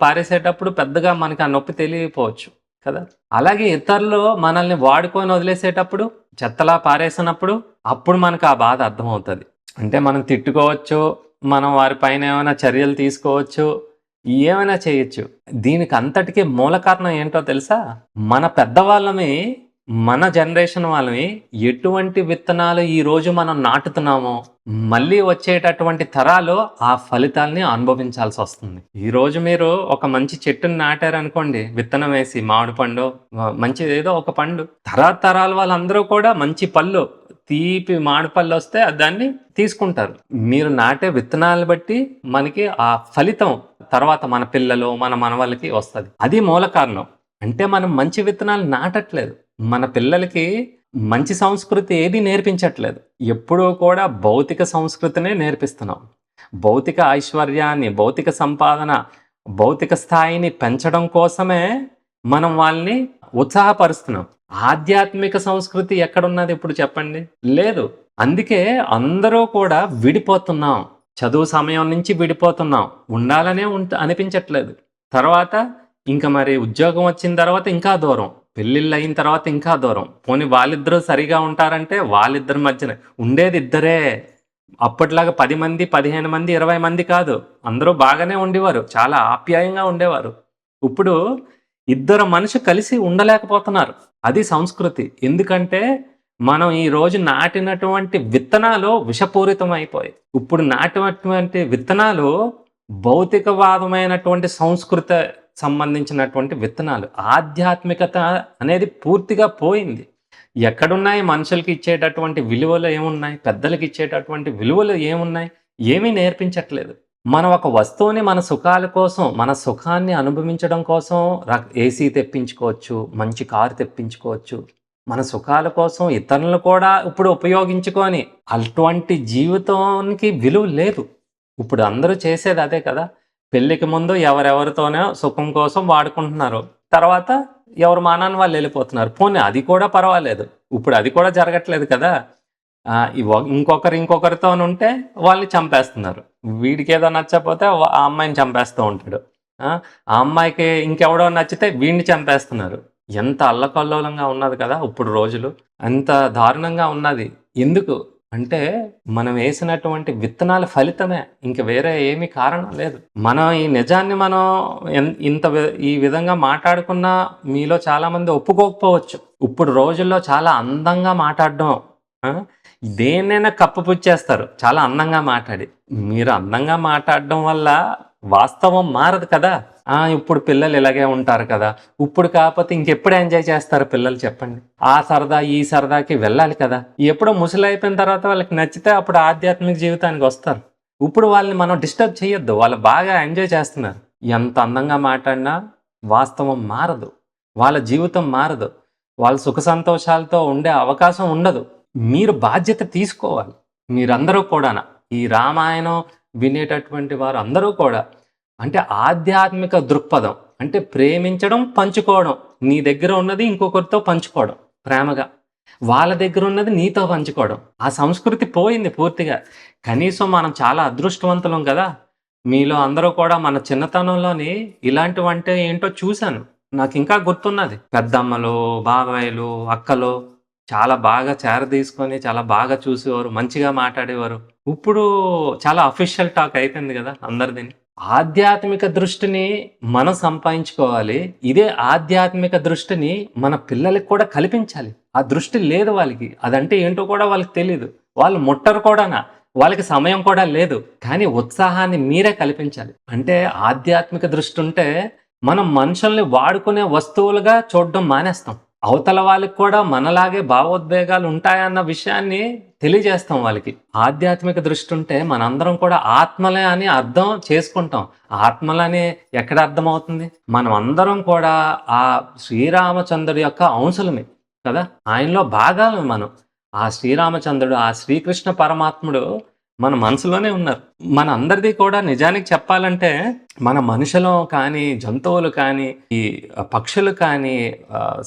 పారేసేటప్పుడు పెద్దగా మనకి ఆ నొప్పి తెలియకపోవచ్చు కదా. అలాగే ఇతరులు మనల్ని వాడుకొని వదిలేసేటప్పుడు, చెత్తలా పారేసినప్పుడు అప్పుడు మనకు ఆ బాధ అర్థమవుతుంది. అంటే మనం తిట్టుకోవచ్చు, మనం వారిపైన ఏమైనా చర్యలు తీసుకోవచ్చు, ఏమైనా చేయొచ్చు. దీనికి అంతటికీ మూల కారణం ఏంటో తెలుసా? మన పెద్దవాళ్ళని, మన జనరేషన్ వాళ్ళని ఎటువంటి విత్తనాలు ఈ రోజు మనం నాటుతున్నామో మళ్ళీ వచ్చేటటువంటి తరాలు ఆ ఫలితాలని అనుభవించాల్సి వస్తుంది. ఈ రోజు మీరు ఒక మంచి చెట్టుని నాటారనుకోండి, విత్తనం వేసి, మామిడి పండు, మంచి ఏదో ఒక పండు, తరాల వాళ్ళందరూ కూడా మంచి పళ్ళు, తీపి మామిడి పళ్ళు వస్తే దాన్ని తీసుకుంటారు. మీరు నాటే విత్తనాలను బట్టి మనకి ఆ ఫలితం తర్వాత మన పిల్లలు, మన మనవళ్ళకి వస్తుంది. అది మూల కారణం. అంటే మనం మంచి విత్తనాలు నాటట్లేదు. మన పిల్లలకి మంచి సంస్కృతి ఏది నేర్పించట్లేదు. ఎప్పుడూ కూడా భౌతిక సంస్కృతినే నేర్పిస్తున్నాం. భౌతిక ఐశ్వర్యాన్ని, భౌతిక సంపాదన, భౌతిక స్థాయిని పెంచడం కోసమే మనం వాళ్ళని ఉత్సాహపరుస్తున్నాం. ఆధ్యాత్మిక సంస్కృతి ఎక్కడున్నది ఇప్పుడు చెప్పండి? లేదు. అందుకే అందరూ కూడా విడిపోతున్నాం. చదువు సమయం నుంచి విడిపోతున్నాం. ఉండాలనే అనిపించట్లేదు. తర్వాత ఇంకా మరి ఉద్యోగం వచ్చిన తర్వాత ఇంకా దూరం, పెళ్ళిళ్ళు అయిన తర్వాత ఇంకా దూరం. పోనీ వాళ్ళిద్దరూ సరిగా ఉంటారంటే వాళ్ళిద్దరి మధ్యన ఉండేది ఇద్దరే. అప్పట్లాగా 10 మంది, 15 మంది, 20 మంది కాదు. అందరూ బాగానే ఉండేవారు, చాలా ఆప్యాయంగా ఉండేవారు. ఇప్పుడు ఇద్దరు మనిషి కలిసి ఉండలేకపోతున్నారు. అది సంస్కృతి. ఎందుకంటే మనం ఈ రోజు నాటినటువంటి విత్తనాలు విషపూరితం అయిపోయాయి. ఇప్పుడు నాటినటువంటి విత్తనాలు భౌతికవాదమైనటువంటి సంస్కృతి సంబంధించినటువంటి విత్తనాలు. ఆధ్యాత్మికత అనేది పూర్తిగా పోయింది. ఎక్కడున్నాయి? మనుషులకి ఇచ్చేటటువంటి విలువలు ఏమున్నాయి? పెద్దలకి ఇచ్చేటటువంటి విలువలు ఏమున్నాయి? ఏమీ నేర్పించట్లేదు. మనం ఒక వస్తువుని మన సుఖాల కోసం, మన సుఖాన్ని అనుభవించడం కోసం ఏసీ తెప్పించుకోవచ్చు, మంచి కారు తెప్పించుకోవచ్చు. మన సుఖాల కోసం ఇతరులను కూడా ఇప్పుడు ఉపయోగించుకొని అటువంటి జీవితానికి విలువ లేదు. ఇప్పుడు అందరూ చేసేది అదే కదా. పెళ్ళికి ముందు ఎవరెవరితోనో సుఖం కోసం వాడుకుంటున్నారు, తర్వాత ఎవరు మానాన్ని వాళ్ళు వెళ్ళిపోతున్నారు. పోనీ అది కూడా పర్వాలేదు. ఇప్పుడు అది కూడా జరగట్లేదు కదా. ఇంకొకరితో ఉంటే వాళ్ళని చంపేస్తున్నారు. వీడికి ఏదో నచ్చకపోతే ఆ అమ్మాయిని చంపేస్తూ ఉంటాడు. ఆ అమ్మాయికి ఇంకెవడో నచ్చితే వీడిని చంపేస్తున్నారు. ఎంత అల్లకల్లోలంగా ఉన్నది కదా ఇప్పుడు రోజులు. అంత దారుణంగా ఉన్నది. ఎందుకు అంటే మనం వేసినటువంటి విత్తనాల ఫలితమే, ఇంక వేరే ఏమీ కారణం లేదు. మనం ఈ నిజాన్ని మనం ఈ విధంగా మాట్లాడుకున్నా మీలో చాలా మంది ఒప్పుకోకపోవచ్చు. ఇప్పుడు రోజుల్లో చాలా అందంగా మాట్లాడడం, దేన్నైనా కప్పుపుచ్చేస్తారు చాలా అందంగా మాట్లాడి. మీరు అందంగా మాట్లాడడం వల్ల వాస్తవం మారదు కదా. ఇప్పుడు పిల్లలు ఇలాగే ఉంటారు కదా! ఇప్పుడు కాపోతే ఇంకెప్పుడు ఎంజాయ్ చేస్తారు పిల్లలు చెప్పండి? ఆ సరదా, ఈ సరదాకి వెళ్ళాలి కదా! ఎప్పుడో ముసలైపోయిన తర్వాత వాళ్ళకి నచ్చితే అప్పుడు ఆధ్యాత్మిక జీవితానికొస్తారు. ఇప్పుడు వాళ్ళని మనం డిస్టర్బ్ చేయొద్దు. వాళ్ళు బాగా ఎంజాయ్ చేస్తున్నారు. ఎంత అందంగా మాట్లాడినా వాస్తవం మారదు. వాళ్ళ జీవితం మారదు. వాళ్ళు సుఖ సంతోషాలతో ఉండే అవకాశం ఉండదు. మీరు బాధ్యత తీసుకోవాలి. మీరందరూ కూడాన. ఈ రామాయణం వినేటటువంటి వారందరూ కూడా అంటే ఆధ్యాత్మిక దృక్పథం. అంటే ప్రేమించడం, పంచుకోవడం. నీ దగ్గర ఉన్నది ఇంకొకరితో పంచుకోవడం ప్రేమగా. వాళ్ళ దగ్గర ఉన్నది నీతో పంచుకోవడం. ఆ సంస్కృతి పోయింది పూర్తిగా. కనీసం మనం చాలా అదృష్టవంతులం గదా! మీలో అందరూ కూడా మన చిన్నతనంలోని ఇలాంటివంటే ఏంటో చూశాను. నాకింకా గుర్తున్నది. పెద్దమ్మలు, బాబాయిలు, అక్కలు చాలా బాగా చేరదీసుకొని, చాలా బాగా చూసేవారు. మంచిగా మాట్లాడేవారు. ఇప్పుడు చాలా అఫీషియల్ టాక్ అయిపోయింది గదా! అందరిదిని. ఆధ్యాత్మిక దృష్టిని మనం సంపాదించుకోవాలి. ఇదే ఆధ్యాత్మిక దృష్టిని మన పిల్లలకి కూడా కల్పించాలి. ఆ దృష్టి లేదు వాళ్ళకి. అదంటే ఏంటో కూడా వాళ్ళకి తెలీదు. వాళ్ళు ముట్టరు కూడానా. వాళ్ళకి సమయం కూడా లేదు. కానీ ఉత్సాహాన్ని మీరే కల్పించాలి. అంటే ఆధ్యాత్మిక దృష్టి ఉంటే మనం మనుషుల్ని వాడుకునే వస్తువులుగా చూడడం మానేస్తాం. అవతల వాళ్ళకి కూడా మనలాగే భావోద్వేగాలు ఉంటాయన్న విషయాన్ని తెలియజేస్తాం వాళ్ళకి. ఆధ్యాత్మిక దృష్టి ఉంటే మనందరం కూడా ఆత్మలే అని అర్థం చేసుకుంటాం. ఆత్మలని ఎక్కడ అర్థమవుతుంది? మనం అందరం కూడా ఆ శ్రీరామచంద్రుడి యొక్క అంశులమే కదా! ఆయనలో భాగాలమే మనం. ఆ శ్రీరామచంద్రుడు, ఆ శ్రీకృష్ణ పరమాత్ముడు మన మనసులోనే ఉన్నారు. మనందరిది కూడా నిజానికి చెప్పాలంటే మన మనుషులం కానీ, జంతువులు కానీ, ఈ పక్షులు కానీ,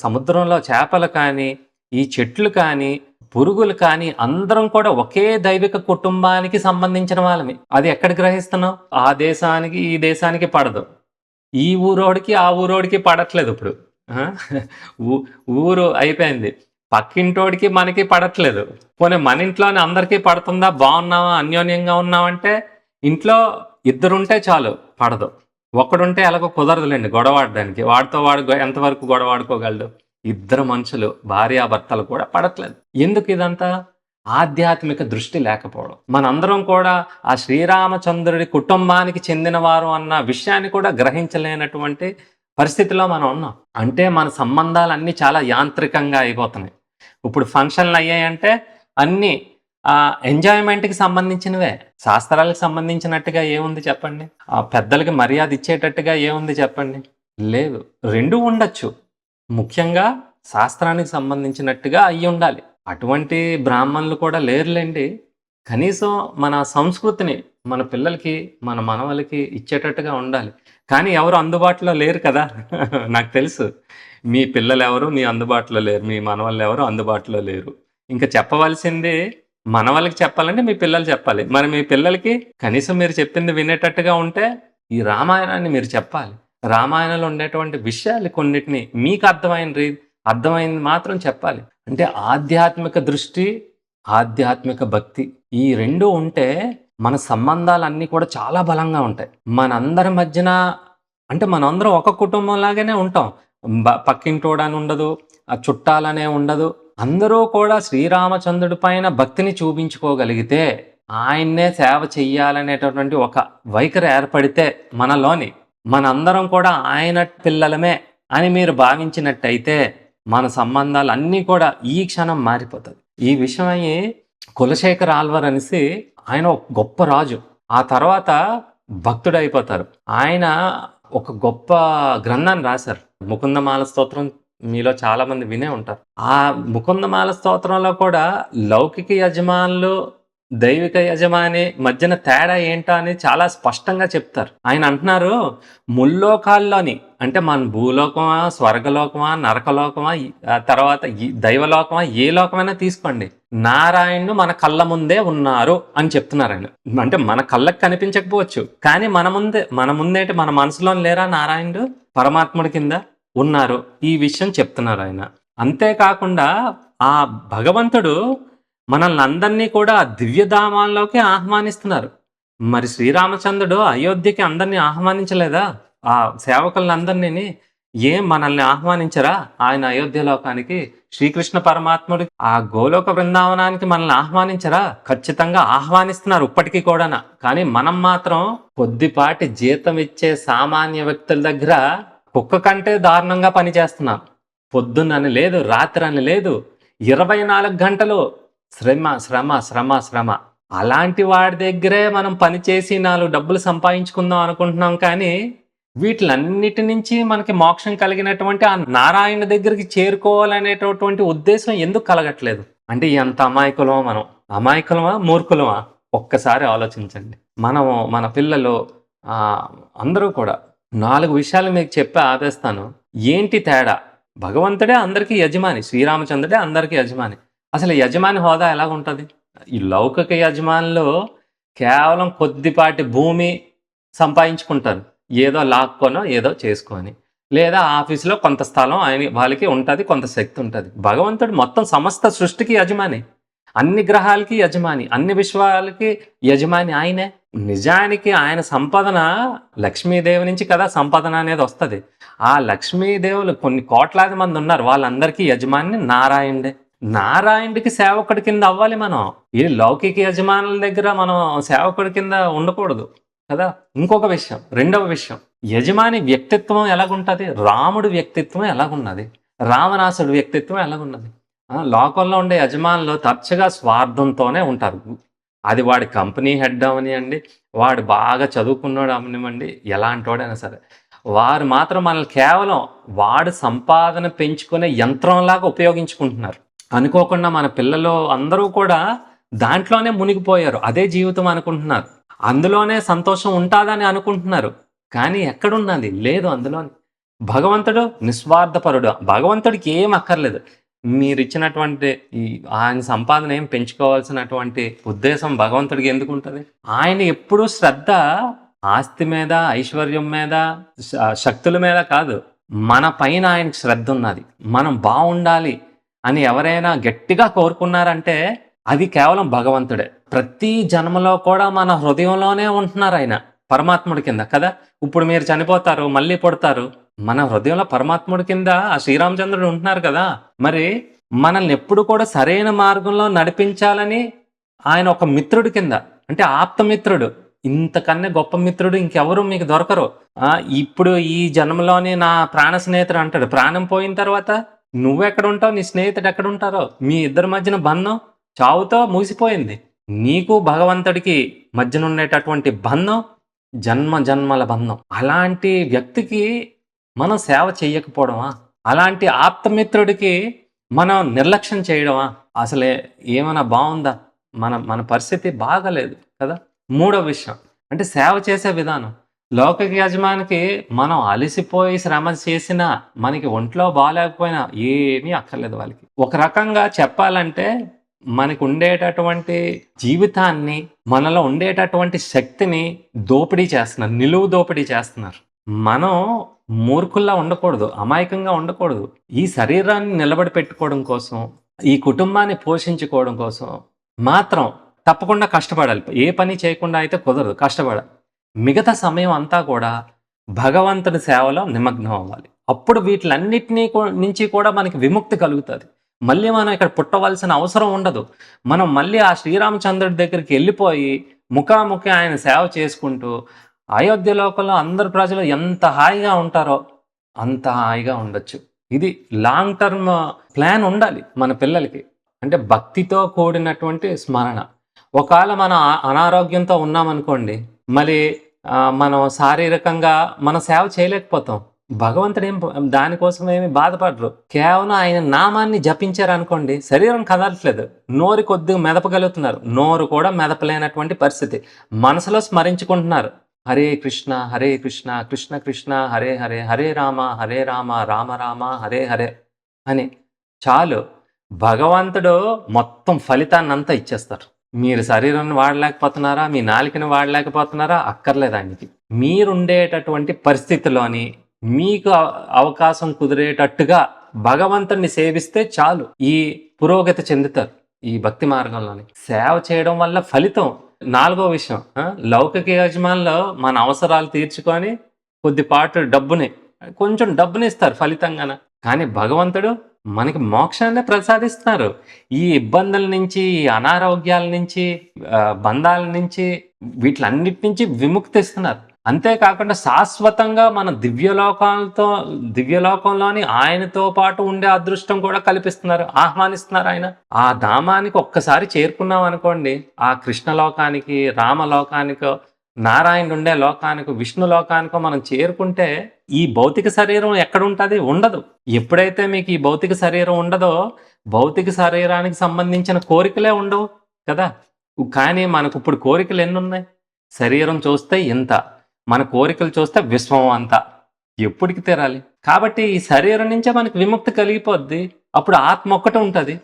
సముద్రంలో చేపలు కానీ, ఈ చెట్లు కానీ, పురుగులు కానీ అందరం కూడా ఒకే దైవిక కుటుంబానికి సంబంధించిన వాళ్ళమే. అది ఎక్కడ గ్రహిస్తున్నాం? ఆ దేశానికి, ఈ దేశానికి పడదు. ఈ ఊరోడికి, ఆ ఊరోడికి పడట్లేదు ఇప్పుడు. ఆ! ఊ ఊరు అయిపోయింది. పక్కింటోడికి, మనకి పడట్లేదు. పోనీ మన ఇంట్లోనే అందరికీ పడుతుందా? బాగున్నావా? అన్యోన్యంగా ఉన్నామంటే ఇంట్లో ఇద్దరుంటే చాలు పడదు. ఒక్కడుంటే ఎలాగో కుదరదులెండి గొడవాడడానికి. వాడితో వాడు ఎంతవరకు గొడవాడుకోగలడు? ఇద్దరు మనుషులు భార్యాభర్తలు కూడా పడట్లేదు. ఎందుకు ఇదంతా? ఆధ్యాత్మిక దృష్టి లేకపోవడం. మనందరం కూడా ఆ శ్రీరామచంద్రుడి కుటుంబానికి చెందినవారు అన్న విషయాన్ని కూడా గ్రహించలేనటువంటి పరిస్థితిలో మనం ఉన్నాం. అంటే మన సంబంధాలన్నీ చాలా యాంత్రికంగా అయిపోతున్నాయి. ఇప్పుడు ఫంక్షన్లు అయ్యాయంటే అన్నీ ఎంజాయ్మెంట్‌కి సంబంధించినవే. శాస్త్రాలకు సంబంధించినట్టుగా ఏముంది చెప్పండి? పెద్దలకి మర్యాద ఇచ్చేటట్టుగా ఏముంది చెప్పండి? లేదు. 2 ఉండొచ్చు. ముఖ్యంగా శాస్త్రానికి సంబంధించినట్టుగా అయ్యుండాలి. అటువంటి బ్రాహ్మణులు కూడా లేరులెండి. కనీసం మన సంస్కృతిని మన పిల్లలకి, మన మనవలకి ఇచ్చేటట్టుగా ఉండాలి. కానీ ఎవరు అందుబాటులో లేరు కదా! నాకు తెలుసు. మీ పిల్లలెవరు మీ అందుబాటులో లేరు. మీ మనవళ్ళెవరు అందుబాటులో లేరు. ఇంక చెప్పవలసింది మనవళ్ళకి చెప్పాలంటే మీ పిల్లలు చెప్పాలి. మరి మీ పిల్లలకి కనీసం మీరు చెప్పింది వినేటట్టుగా ఉంటే ఈ రామాయణాన్ని మీరు చెప్పాలి. రామాయణంలో ఉండేటువంటి విషయాలు కొన్నిటిని మీకు అర్థమైంది మాత్రం చెప్పాలి. అంటే ఆధ్యాత్మిక దృష్టి, ఆధ్యాత్మిక భక్తి ఈ 2 ఉంటే మన సంబంధాలన్నీ కూడా చాలా బలంగా ఉంటాయి. మనందరి మధ్యన అంటే మనందరం ఒక కుటుంబం లాగానే ఉంటాం. పక్కింటోడని ఉండదు, చుట్టాలనే ఉండదు. అందరూ కూడా శ్రీరామచంద్రుడి పైన భక్తిని చూపించుకోగలిగితే, ఆయన్నే సేవ చెయ్యాలనేటటువంటి ఒక వైఖరి ఏర్పడితే మనలోని, మనందరం కూడా ఆయన పిల్లలమే అని మీరు భావించినట్టయితే, మన సంబంధాలన్నీ కూడా ఈ క్షణం మారిపోతది. ఈ విషయమయ్యి కులశేఖర ఆళ్వార్ అనేసి ఆయన ఒక గొప్ప రాజు. ఆ తర్వాత భక్తుడైపోతారు. ఆయన ఒక గొప్ప గ్రంథాన్ని రాశారు. ముకుందమాల స్తోత్రం మీలో చాలా మంది వినే ఉంటారు. ఆ ముకుందమాల స్తోత్రంలో కూడా లౌకిక యజమానులు, దైవిక యజమాని మధ్యన తేడా ఏంటా అని చాలా స్పష్టంగా చెప్తారు. ఆయన అంటున్నారు, ముల్లోకాల్లోని అంటే మన భూలోకమా, స్వర్గలోకమా, నరకలోకమా, తర్వాత దైవలోకమా, ఏ లోకమైనా తీసుకోండి. నారాయణుడు మన కళ్ళ ముందే ఉన్నారు అని చెప్తున్నారు ఆయన. అంటే మన కళ్ళకి కనిపించకపోవచ్చు, కానీ మన ముందేంటి మన మనసులో లేరా నారాయణుడు? పరమాత్ముడి కింద ఉన్నారు. ఈ విషయం చెప్తున్నారు ఆయన. అంతేకాకుండా ఆ భగవంతుడు మనల్ని అందరినీ కూడా దివ్యధామాల్లోకి ఆహ్వానిస్తున్నారు. మరి శ్రీరామచంద్రుడు అయోధ్యకి అందరినీ ఆహ్వానించలేదా? ఆ సేవకులందరినీ ఏం మనల్ని ఆహ్వానించరా ఆయన అయోధ్య లోకానికి? శ్రీకృష్ణ పరమాత్ముడు ఆ గోలోక బృందావనానికి మనల్ని ఆహ్వానించరా? ఖచ్చితంగా ఆహ్వానిస్తున్నారు ఇప్పటికీ కూడా. కానీ మనం మాత్రం కొద్దిపాటి జీతం ఇచ్చే సామాన్య వ్యక్తుల దగ్గర కుక్క కంటే దారుణంగా పనిచేస్తున్నాం. పొద్దున్నని లేదు, రాత్రి అని లేదు, 24 గంటలు శ్రమ శ్రమ శ్రమ శ్రమ. అలాంటి వాడి దగ్గరే మనం పనిచేసి 4 డబ్బులు సంపాదించుకుందాం అనుకుంటున్నాం. కానీ వీటిలన్నిటి నుంచి మనకి మోక్షం కలిగినటువంటి ఆ నారాయణ దగ్గరికి చేరుకోవాలనేటటువంటి ఉద్దేశం ఎందుకు కలగట్లేదు? అంటే ఎంత అమాయకులమా మనం? అమాయకులమా, మూర్ఖులమా? ఒక్కసారి ఆలోచించండి. మనము, మన పిల్లలు, అందరూ కూడా 4 విషయాలు మీకు చెప్పి ఆపేస్తాను. ఏంటి తేడా? భగవంతుడే అందరికీ యజమాని, శ్రీరామచంద్రుడే అందరికీ యజమాని. అసలు యజమాని హోదా ఎలాగుంటుంది? ఈ లౌకిక యజమానులు కేవలం కొద్దిపాటి భూమి సంపాదించుకుంటారు, ఏదో లాక్కొనో ఏదో చేసుకొని, లేదా ఆఫీసులో కొంత స్థలం వాళ్ళకి ఉంటుంది, కొంత శక్తి ఉంటుంది. భగవంతుడు మొత్తం సమస్త సృష్టికి యజమాని, అన్ని గ్రహాలకి యజమాని, అన్ని విశ్వాలకి యజమాని ఆయనే. నిజానికి ఆయన సంపాదన లక్ష్మీదేవి నుంచి కదా సంపాదన అనేది వస్తుంది. ఆ లక్ష్మీదేవులు కొన్ని కోట్లాది మంది ఉన్నారు, వాళ్ళందరికీ యజమాని నారాయణుడే. నారాయణుడికి సేవకుడి కింద అవ్వాలి మనం. ఈ లౌకిక యజమానుల దగ్గర మనం సేవకుడి కింద ఉండకూడదు కదా. ఇంకొక విషయం, రెండవ విషయం, యజమాని వ్యక్తిత్వం ఎలాగుంటుంది? రాముడి వ్యక్తిత్వం ఎలాగున్నది? రావణాసుడి వ్యక్తిత్వం ఎలాగున్నది? లోకంలో ఉండే యజమానులు తరచుగా స్వార్థంతోనే ఉంటారు. అది వాడి కంపెనీ హెడ్ అవనివ్వండి, వాడు బాగా చదువుకున్నాడు అవనివ్వండి, ఎలాంటి వాడైనా సరే, వారు మాత్రం మనల్ని కేవలం వాడు సంపాదన పెంచుకునే యంత్రంలాగా ఉపయోగించుకుంటున్నారు. అనుకోకుండా మన పిల్లలు అందరూ కూడా దాంట్లోనే మునిగిపోయారు. అదే జీవితం అనుకుంటున్నారు, అందులోనే సంతోషం ఉంటుందని అనుకుంటున్నారు. కానీ ఎక్కడున్నది? లేదు అందులోని. భగవంతుడు నిస్వార్థపరుడు. భగవంతుడికి ఏం అక్కర్లేదు. మీరు ఇచ్చినటువంటి ఆయన సంపాదన ఏం పెంచుకోవాల్సినటువంటి ఉద్దేశం భగవంతుడికి ఎందుకు ఉంటుంది? ఆయన ఎప్పుడూ శ్రద్ధ ఆస్తి మీద, ఐశ్వర్యం మీద, శక్తుల మీద కాదు, మన పైన ఆయనకు శ్రద్ధ ఉన్నది. మనం బాగుండాలి అని ఎవరైనా గట్టిగా కోరుకున్నారంటే అది కేవలం భగవంతుడే. ప్రతి జన్మలో కూడా మన హృదయంలోనే ఉంటున్నారు ఆయన, పరమాత్ముడి కింద కదా. ఇప్పుడు మీరు చనిపోతారు, మళ్ళీ పుడతారు, మన హృదయంలో పరమాత్ముడి కింద ఆ శ్రీరామచంద్రుడు ఉంటున్నారు కదా. మరి మనల్ని ఎప్పుడు కూడా సరైన మార్గంలో నడిపించాలని ఆయన ఒక మిత్రుడి కింద, అంటే ఆప్తమిత్రుడు, ఇంతకన్నా గొప్ప మిత్రుడు ఇంకెవరు మీకు దొరకరు. ఇప్పుడు ఈ జన్మలోనే నా ప్రాణ స్నేహితుడు అంటాడు. ప్రాణం పోయిన తర్వాత నువ్వెక్కడ ఉంటావు, నీ స్నేహితుడు ఎక్కడ ఉంటారో, మీ ఇద్దరి మధ్యన బంధం చావుతో మూసిపోయింది. నీకు భగవంతుడికి మధ్యన ఉండేటటువంటి బంధం జన్మ జన్మల బంధం. అలాంటి వ్యక్తికి మనం సేవ చెయ్యకపోవడమా? అలాంటి ఆప్తమిత్రుడికి మనం నిర్లక్ష్యం చేయడమా? అసలే ఏమైనా బాగుందా? మన పరిస్థితి బాగలేదు కదా. మూడో విషయం, అంటే సేవ చేసే విధానం. లౌకిక యజమానికి మనం అలసిపోయి శ్రమ చేసినా, మనకి ఒంట్లో బాగాలేకపోయినా ఏమీ అక్కర్లేదు వాళ్ళకి. ఒక రకంగా చెప్పాలంటే మనకు ఉండేటటువంటి జీవితాన్ని, మనలో ఉండేటటువంటి శక్తిని దోపిడీ చేస్తున్నారు, నిలువు దోపిడీ చేస్తున్నారు. మనం మూర్ఖుల్లా ఉండకూడదు, అమాయకంగా ఉండకూడదు. ఈ శరీరాన్ని నిలబడి పెట్టుకోవడం కోసం, ఈ కుటుంబాన్ని పోషించుకోవడం కోసం మాత్రం తప్పకుండా కష్టపడాలి. ఏ పని చేయకుండా అయితే కుదరదు, కష్టపడాలి. మిగతా సమయం అంతా కూడా భగవంతుడి సేవలో నిమగ్నం అవ్వాలి. అప్పుడు వీటిలన్నిటినీ నుంచి కూడా మనకి విముక్తి కలుగుతుంది. మళ్ళీ మనం ఇక్కడ పుట్టవలసిన అవసరం ఉండదు. మనం మళ్ళీ ఆ శ్రీరామచంద్రుడి దగ్గరికి వెళ్ళిపోయి ముఖాముఖి ఆయన సేవ చేసుకుంటూ అయోధ్య లోకంలో అందరు ప్రజలు ఎంత హాయిగా ఉంటారో అంత హాయిగా ఉండొచ్చు. ఇది లాంగ్ టర్మ్ ప్లాన్ ఉండాలి మన పిల్లలకి. అంటే భక్తితో కూడినటువంటి స్మరణ. ఒకవేళ మనం అనారోగ్యంతో ఉన్నామనుకోండి, మళ్ళీ మనం శారీరకంగా మనం సేవ చేయలేకపోతాం. భగవంతుడు దానికోసం ఏమి బాధపడరు. కేవలం ఆయన నామాన్ని జపించారనుకోండి, శరీరం కదలట్లేదు, నోరు కొద్దిగా మెదపగలుగుతున్నారు, నోరు కూడా మెదపలేనటువంటి పరిస్థితి. మనసులో స్మరించుకుంటున్నారు, హరే కృష్ణ హరే కృష్ణ కృష్ణ కృష్ణ హరే హరే, హరే రామ రామ రామ హరే హరే అని చాలు. భగవంతుడు మొత్తం ఫలితాన్ని అంతా ఇచ్చేస్తారు. మీరు శరీరాన్ని వాడలేకపోతున్నారా, మీ నాలికని వాడలేకపోతున్నారా, అక్కర్లేదు ఆయనకి. మీరుండేటటువంటి పరిస్థితిలోని మీకు అవకాశం కుదిరేటట్టుగా భగవంతుడిని సేవిస్తే చాలు. ఈ పురోగతి చెందుతారు ఈ భక్తి మార్గంలోని. సేవ చేయడం వల్ల ఫలితం. నాలుగో విషయం, లౌకిక యజమానులు మన అవసరాలు తీర్చుకొని కొద్దిపాటు డబ్బుని కొంచెం డబ్బునిస్తారు ఫలితంగాన. కానీ భగవంతుడు మనకి మోక్షాన్నే ప్రసాదిస్తున్నారు. ఈ ఇబ్బందుల నుంచి, ఈ అనారోగ్యాల నుంచి, బంధాల నుంచి, వీటిలన్నిటి నుంచి విముక్తిస్తున్నారు. అంతే కాకుండా శాశ్వతంగా మన దివ్యలోకంలోని ఆయనతో పాటు ఉండే అదృష్టం కూడా కల్పిస్తున్నారు, ఆహ్వానిస్తున్నారు ఆయన. ఆ ధామానికి ఒక్కసారి చేరుకున్నామనుకోండి, ఆ కృష్ణలోకానికి, రామలోకానికో, నారాయణుడు ఉండే లోకానికో, విష్ణు లోకానికో మనం చేరుకుంటే ఈ భౌతిక శరీరం ఎక్కడుంటది? ఉండదు. ఎప్పుడైతే మీకు ఈ భౌతిక శరీరం ఉండదో, భౌతిక శరీరానికి సంబంధించిన కోరికలే ఉండవు కదా! కానీ మనకిప్పుడు కోరికలు ఎన్నున్నాయి? శరీరం చూస్తే ఇంత, మన కోరికలు చూస్తే విశ్వం అంతా. ఎప్పటికి తీరాలి? కాబట్టి ఈ శరీరం నుంచే మనకి విముక్తి కలిగిపోద్ది. అప్పుడు ఆత్మ ఒక్కటే ఉంటది.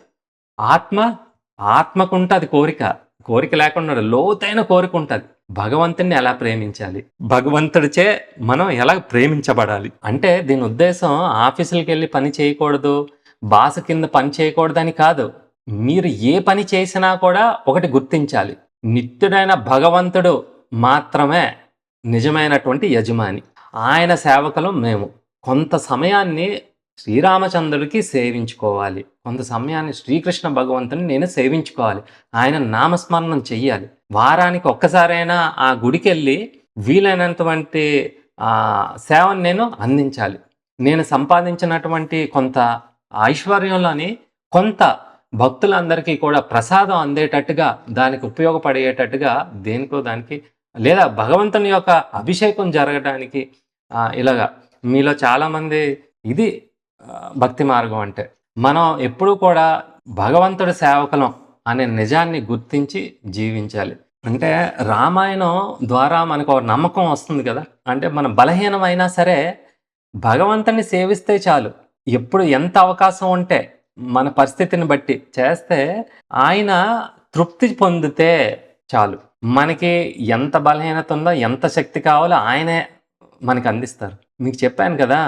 ఆత్మకుంటది కోరిక. కోరిక లేకుండా లోతైన కోరిక ఉంటది. భగవంతుణ్ణి ఎలా ప్రేమించాలి? భగవంతుడిచే మనం ఎలా ప్రేమించబడాలి? అంటే దీని ఉద్దేశం ఆఫీసులకి వెళ్ళి పని చేయకూడదు, బాస్ కింద పని చేయకూడదని కాదు. మీరు ఏ పని చేసినా కూడా ఒకటి గుర్తించాలి, నిత్యుడైన భగవంతుడు మాత్రమే నిజమైనటువంటి యజమాని. ఆయన సేవకులు మేము. కొంత సమయాన్ని శ్రీరామచంద్రుడికి సేవించుకోవాలి, కొంత సమయాన్ని శ్రీకృష్ణ భగవంతుని నేను సేవించుకోవాలి, ఆయన నామస్మరణం చెయ్యాలి. వారానికి ఒక్కసారైనా ఆ గుడికి వెళ్ళి వీలైనటువంటి సేవను నేను అందించాలి. నేను సంపాదించినటువంటి కొంత ఐశ్వర్యంలోని కొంత భక్తులందరికీ కూడా ప్రసాదం అందేటట్టుగా, దానికి ఉపయోగపడేటట్టుగా దేనికో దానికి, లేదా భగవంతుని యొక్క అభిషేకం జరగడానికి, ఇలాగా మీలో చాలామంది ఇది భక్తి మార్గం అంటే. మనం ఎప్పుడూ కూడా భగవంతుడి సేవకులం అనే నిజాన్ని గుర్తించి జీవించాలి. అంటే రామాయణం ద్వారా మనకు ఒక నమ్మకం వస్తుంది కదా. అంటే మన బలహీనమైనా సరే భగవంతుని సేవిస్తే చాలు. ఎప్పుడు ఎంత అవకాశం ఉంటే మన పరిస్థితిని బట్టి చేస్తే ఆయన తృప్తి పొందితే చాలు. మనకి ఎంత బలహీనత ఉందో, ఎంత శక్తి కావాలో ఆయనే మనకి అందిస్తారు. మీకు చెప్పాను కదా,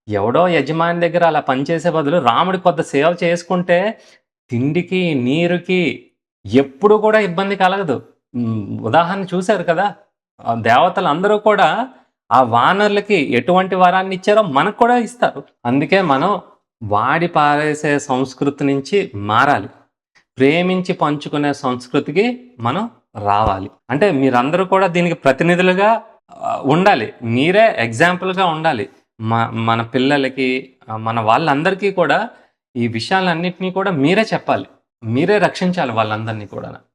ఎవడో యజమాని దగ్గర అలా పనిచేసే బదులు రాముడి కొద్ది సేవ చేసుకుంటే తిండికి, నీరుకి ఎప్పుడు కూడా ఇబ్బంది కలగదు. ఉదాహరణ చూశారు కదా, దేవతలు అందరూ కూడా ఆ వానరులకి ఎటువంటి వరాన్ని ఇచ్చారో మనకు కూడా ఇస్తారు. అందుకే మనం వాడి పారేసే సంస్కృతి నుంచి మారాలి, ప్రేమించి పంచుకునే సంస్కృతికి మనం రావాలి. అంటే మీరందరూ కూడా దీనికి ప్రతినిధులుగా ఉండాలి, మీరే ఎగ్జాంపుల్గా ఉండాలి. మన పిల్లలకి, మన వాళ్ళందరికీ కూడా ఈ విషయాలన్నింటినీ కూడా మీరే చెప్పాలి, మీరే రక్షించాలి వాళ్ళందరినీ కూడా.